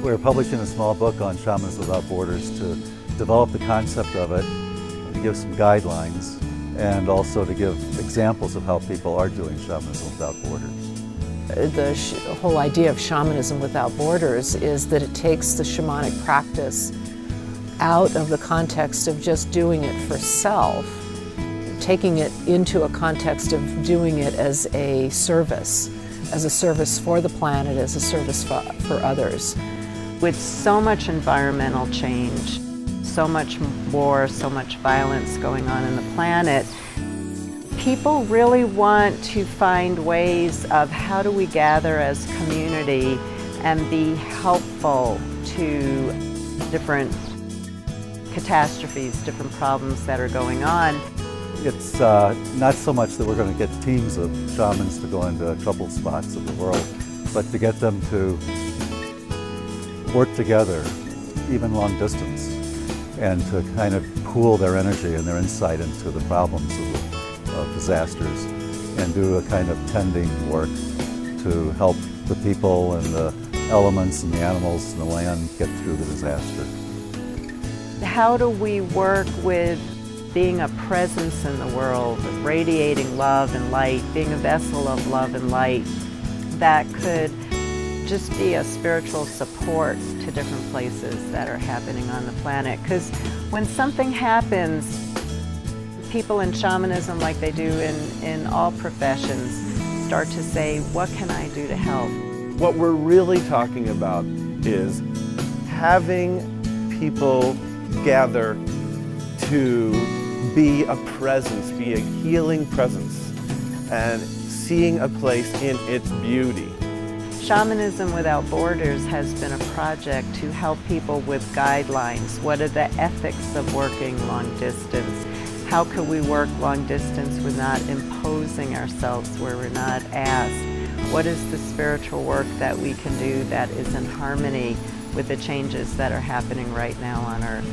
We're publishing a small book on Shamans Without Borders to develop the concept of it, to give some guidelines, and also to give examples of how people are doing Shamanism Without Borders. The whole idea of Shamanism Without Borders is that it takes the shamanic practice out of the context of just doing it for self, taking it into a context of doing it as a service for the planet, as a service for others. With so much environmental change, so much war, so much violence going on in the planet, people really want to find ways of how do we gather as community and be helpful to different catastrophes, different problems that are going on. It's not so much that we're going to get teams of shamans to go into troubled spots of the world, but to get them to work together, even long distance, and to kind of pool their energy and their insight into the problems of disasters and do a kind of tending work to help the people and the elements and the animals and the land get through the disaster. How do we work with being a presence in the world, radiating love and light, being a vessel of love and light that could just be a spiritual support to different places that are happening on the planet? Because when something happens, people in shamanism, like they do in all professions, start to say, what can I do to help? What we're really talking about is having people gather to be a presence, be a healing presence, and seeing a place in its beauty. Shamanism Without Borders has been a project to help people with guidelines. What are the ethics of working long distance? How can we work long distance without imposing ourselves where we're not asked? What is the spiritual work that we can do that is in harmony with the changes that are happening right now on Earth?